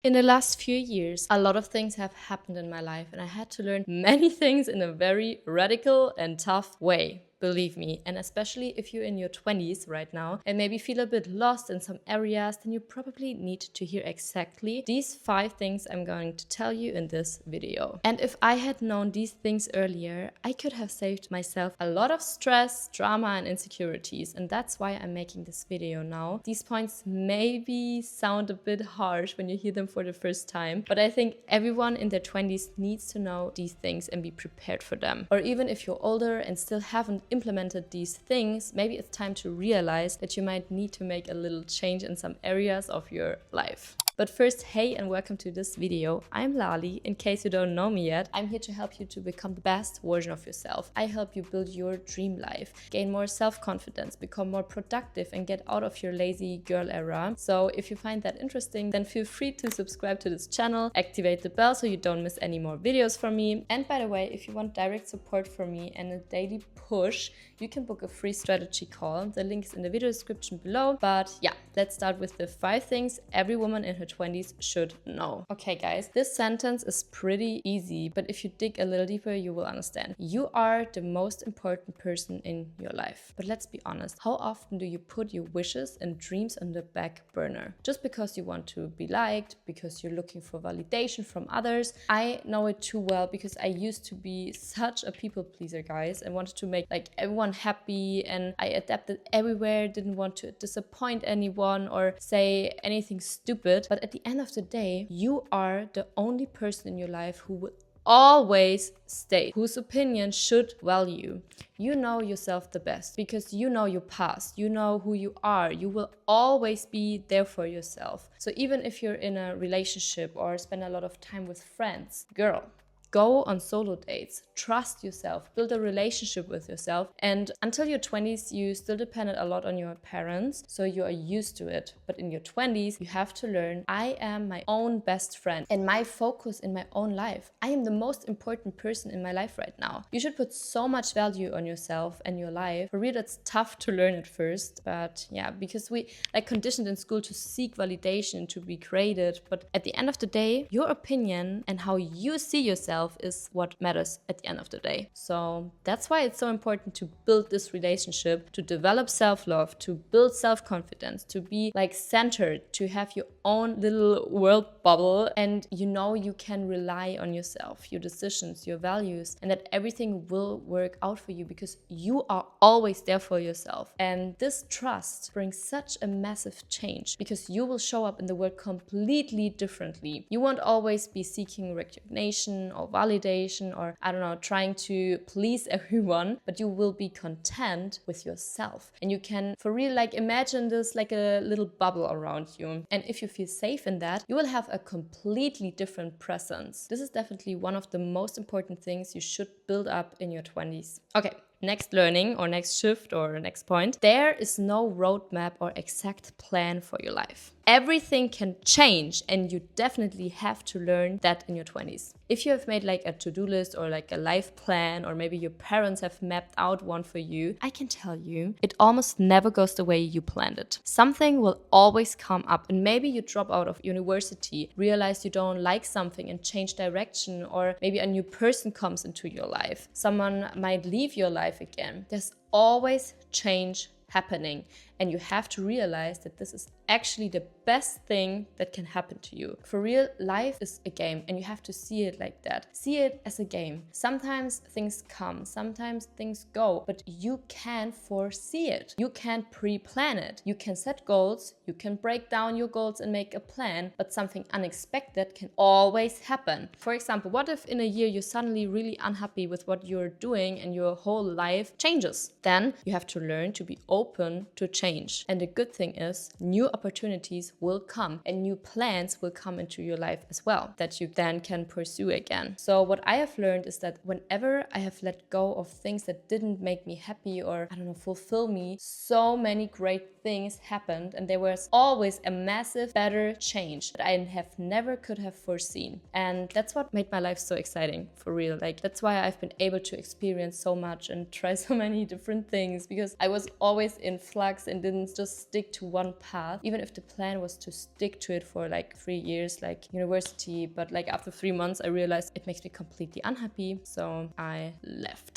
In the last few years, a lot of things have happened in my life, and I had to learn many things in a very radical and tough way. Believe me, and especially if you're in your 20s right now and maybe feel a bit lost in some areas, then you probably need to hear exactly these 5 things I'm going to tell you in this video. And if I had known these things earlier, I could have saved myself a lot of stress, drama, and insecurities, and that's why I'm making this video now. These points maybe sound a bit harsh when you hear them for the first time, but I think everyone in their 20s needs to know these things and be prepared for them. Or even if you're older and still haven't implemented these things, maybe it's time to realize that you might need to make a little change in some areas of your life. But first, hey and welcome to this video. I'm Lali. In case you don't know me yet, I'm here to help you to become the best version of yourself. I help you build your dream life, gain more self-confidence, become more productive, and get out of your lazy girl era. So if you find that interesting, then feel free to subscribe to this channel, activate the bell so you don't miss any more videos from me. And by the way, if you want direct support from me and a daily push, you can book a free strategy call. The link is in the video description below. But yeah, let's start with the 5 things every woman in her 20s should know. Okay guys, this sentence is pretty easy, but if you dig a little deeper, you will understand. You are the most important person in your life. But let's be honest, how often do you put your wishes and dreams on the back burner? Just because you want to be liked, because you're looking for validation from others. I know it too well because I used to be such a people pleaser, guys. I wanted to make like everyone happy, and I adapted everywhere, didn't want to disappoint anyone or say anything stupid. But at the end of the day, you are the only person in your life who will always stay, whose opinion should value. You know yourself the best because you know your past, you know who you are. You will always be there for yourself. So even if you're in a relationship or spend a lot of time with friends, girl, go on solo dates, trust yourself, build a relationship with yourself. And until your 20s, you still depended a lot on your parents, so you are used to it. But in your 20s, you have to learn, I am my own best friend and my focus in my own life. I am the most important person in my life right now. You should put so much value on yourself and your life. For real, it's tough to learn at first, but yeah, because we like conditioned in school to seek validation, to be graded. But at the end of the day, your opinion and how you see yourself is what matters at the end of the day. So that's why it's so important to build this relationship, to develop self-love, to build self-confidence, to be like centered, to have your own little world bubble, and you know you can rely on yourself, your decisions, your values, and that everything will work out for you because you are always there for yourself. And this trust brings such a massive change because you will show up in the world completely differently. You won't always be seeking recognition or validation or, I don't know, trying to please everyone, but you will be content with yourself. And you can, for real, like imagine this like a little bubble around you. And if you feel safe in that, you will have a completely different presence. This is definitely one of the most important things you should build up in your 20s. Okay. Next learning or next shift or next point. There is no roadmap or exact plan for your life. Everything can change, and you definitely have to learn that in your 20s. If you have made like a to-do list or like a life plan, or maybe your parents have mapped out one for you, I can tell you it almost never goes the way you planned it. Something will always come up, and maybe you drop out of university, realize you don't like something and change direction, or maybe a new person comes into your life. Someone might leave your life again. There's always change happening, and you have to realize that this is actually the best thing that can happen to you. For real, life is a game, and you have to see it like that. See it as a game. Sometimes things come, sometimes things go, but you can foresee it. You can't pre-plan it. You can set goals, you can break down your goals and make a plan, but something unexpected can always happen. For example, what if in a year you're suddenly really unhappy with what you're doing and your whole life changes? Then you have to learn to be open to change. And the good thing is, new opportunities will come and new plans will come into your life as well that you then can pursue again. So what I have learned is that whenever I have let go of things that didn't make me happy or, I don't know, fulfill me, so many great things happened, and there was always a massive better change that I have never could have foreseen. And that's what made my life so exciting, for real. Like, that's why I've been able to experience so much and try so many different things, because I was always in flux and didn't just stick to one path, even if the plan was to stick to it for like 3 years, like university. But like after 3 months, I realized it makes me completely unhappy, so I left.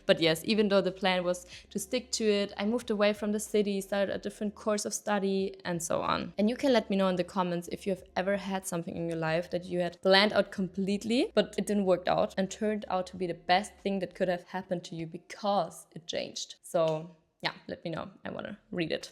But yes, even though the plan was to stick to it, I moved away from the city, started a different course of study, and so on. And you can let me know in the comments if you have ever had something in your life that you had planned out completely, but it didn't work out and turned out to be the best thing that could have happened to you because it changed. So yeah, let me know. I want to read it.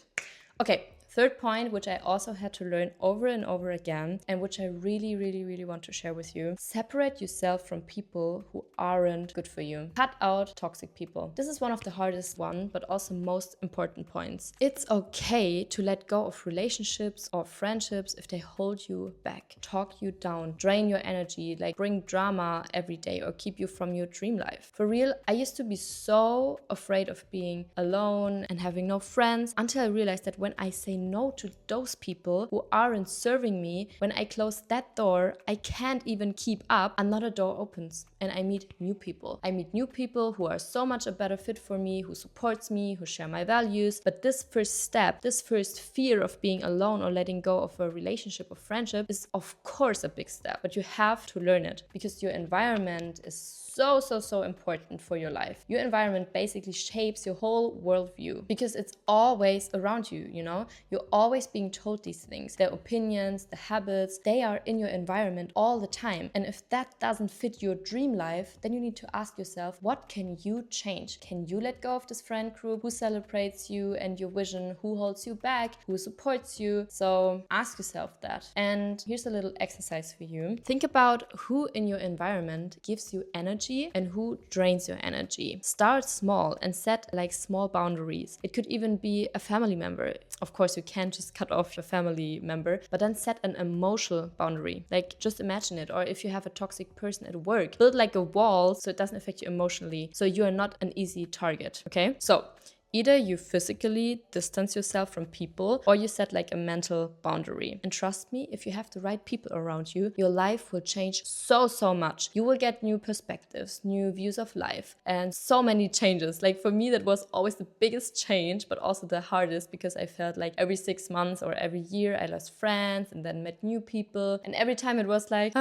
Okay. Third point, which I also had to learn over and over again, and which I really want to share with you: separate yourself from people who aren't good for you. Cut out toxic people. This is one of the hardest one, but also most important points. It's okay to let go of relationships or friendships if they hold you back, talk you down, drain your energy, like bring drama every day or keep you from your dream life. For real, I used to be so afraid of being alone and having no friends, until I realized that when I say no to those people who aren't serving me, when I close that door, I can't even keep up, another door opens and I meet new people. I meet new people who are so much a better fit for me, who supports me, who share my values. But this first step, this first fear of being alone or letting go of a relationship or friendship is of course a big step, but you have to learn it, because your environment is so important for your life. Your environment basically shapes your whole worldview, because it's always around you, you know? You're always being told these things. Their opinions, the habits, they are in your environment all the time. And if that doesn't fit your dream life, then you need to ask yourself, what can you change? Can you let go of this friend group who celebrates you and your vision, who holds you back, who supports you? So ask yourself that. And here's a little exercise for you. Think about who in your environment gives you energy and who drains your energy. Start small and set like small boundaries. It could even be a family member. Of course, you can't just cut off a family member, but then set an emotional boundary. Like, just imagine it. Or if you have a toxic person at work, build like a wall so it doesn't affect you emotionally, so you are not an easy target. Okay, so either you physically distance yourself from people, or you set like a mental boundary. And trust me, if you have the right people around you, your life will change so much. You will get new perspectives, new views of life, and so many changes. Like, for me, that was always the biggest change, but also the hardest, because I felt like every 6 months or every year I lost friends and then met new people. And every time it was like,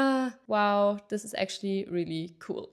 wow, this is actually really cool.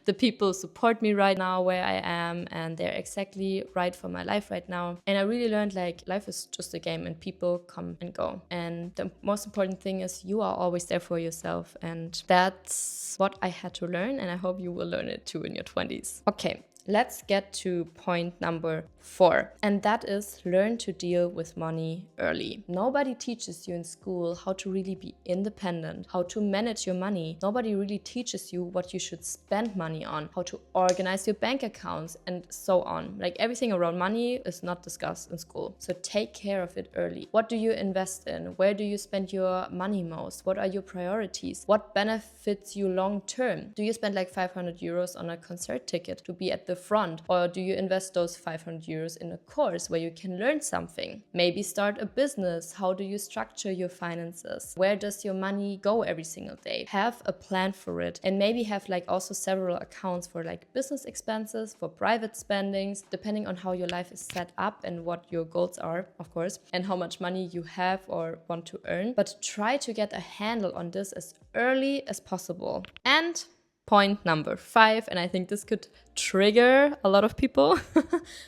The people support me right now where I am, and they're exactly right for my life right now. And I really learned, like, life is just a game and people come and go. And the most important thing is you are always there for yourself. And that's what I had to learn, and I hope you will learn it too in your 20s. Okay. Let's get to point number 4, and that is learn to deal with money early. Nobody teaches you in school how to really be independent, how to manage your money. Nobody really teaches you what you should spend money on, how to organize your bank accounts, and so on. Like, everything around money is not discussed in school. So take care of it early. What do you invest in? Where do you spend your money most? What are your priorities? What benefits you long term? Do you spend like 500 euros on a concert ticket to be at the front, or do you invest those 500 euros in a course where you can learn something? Maybe start a business. How do you structure your finances? Where does your money go every single day? Have a plan for it, and maybe have like also several accounts for like business expenses, for private spendings, depending on how your life is set up and what your goals are, of course, and how much money you have or want to earn. But try to get a handle on this as early as possible. And point number 5, and I think this could trigger a lot of people,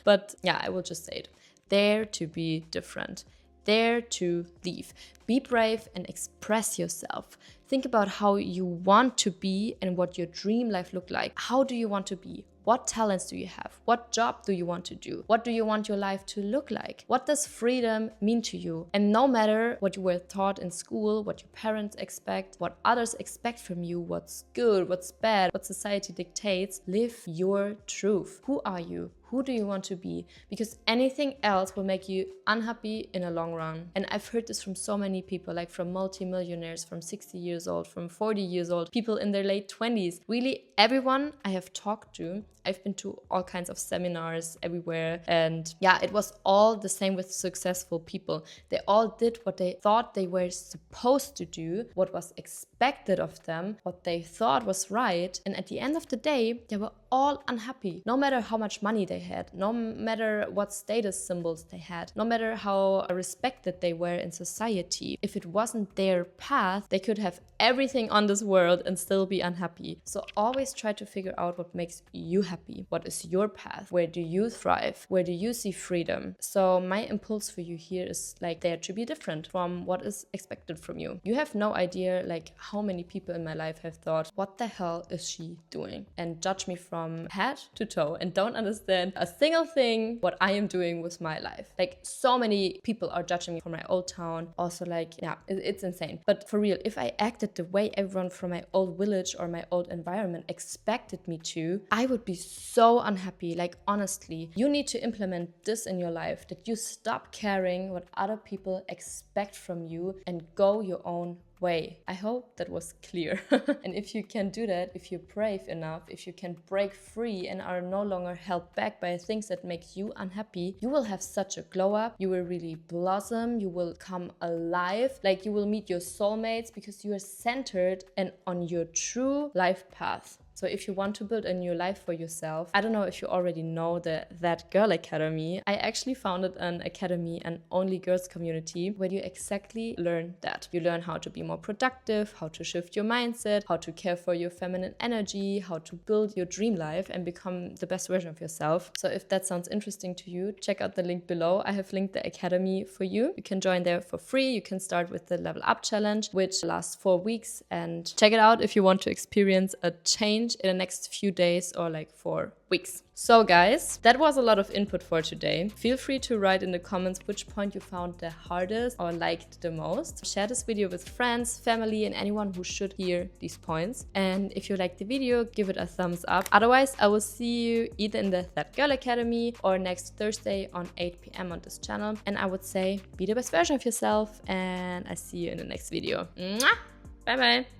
but yeah, I will just say it. Dare to be different. Dare to leave. Be brave and express yourself. Think about how you want to be and what your dream life look like. How do you want to be? What talents do you have? What job do you want to do? What do you want your life to look like? What does freedom mean to you? And no matter what you were taught in school, what your parents expect, what others expect from you, what's good, what's bad, what society dictates, live your truth. Who are you? Who do you want to be? Because anything else will make you unhappy in a long run. And I've heard this from so many people, like from multimillionaires, from 60 years old, from 40 years old, people in their late 20s. Really, everyone I have talked to, I've been to all kinds of seminars everywhere. And yeah, it was all the same with successful people. They all did what they thought they were supposed to do, what was expected of them, what they thought was right. And at the end of the day, they were all unhappy. No matter how much money they had, no matter what status symbols they had, no matter how respected they were in society. If it wasn't their path, they could have everything on this world and still be unhappy. So always try to figure out what makes you happy. What is your path? Where do you thrive? Where do you see freedom? So my impulse for you here is like they are to be different from what is expected from you. You have no idea like how many people in my life have thought, what the hell is she doing? And judge me from head to toe and don't understand a single thing what I am doing with my life. Like so many people are judging me from my old town. Also like, yeah, it's insane. But for real, if I acted the way everyone from my old village or my old environment expected me to, I would be so unhappy. Like honestly, you need to implement this in your life, that you stop caring what other people expect from you and go your own way. I hope that was clear. And if you can do that, if you're brave enough, if you can break free and are no longer held back by things that make you unhappy, you will have such a glow up. You will really blossom. You will come alive. Like you will meet your soulmates because you are centered and on your true life path. So if you want to build a new life for yourself, I don't know if you already know the That Girl Academy. I actually founded an academy, an only girls community, where you exactly learn that. You learn how to be more productive, how to shift your mindset, how to care for your feminine energy, how to build your dream life and become the best version of yourself. So if that sounds interesting to you, check out the link below. I have linked the academy for you. You can join there for free. You can start with the Level Up Challenge, which lasts 4 weeks, and check it out if you want to experience a change in the next few days or like 4 weeks. So guys, that was a lot of input for today. Feel free to write in the comments which point you found the hardest or liked the most. Share this video with friends, family, and anyone who should hear these points. And if you liked the video, give it a thumbs up. Otherwise, I will see you either in the That Girl Academy or next Thursday on 8 p.m. on this channel. And I would say, be the best version of yourself, and I see you in the next video. Mwah! Bye bye.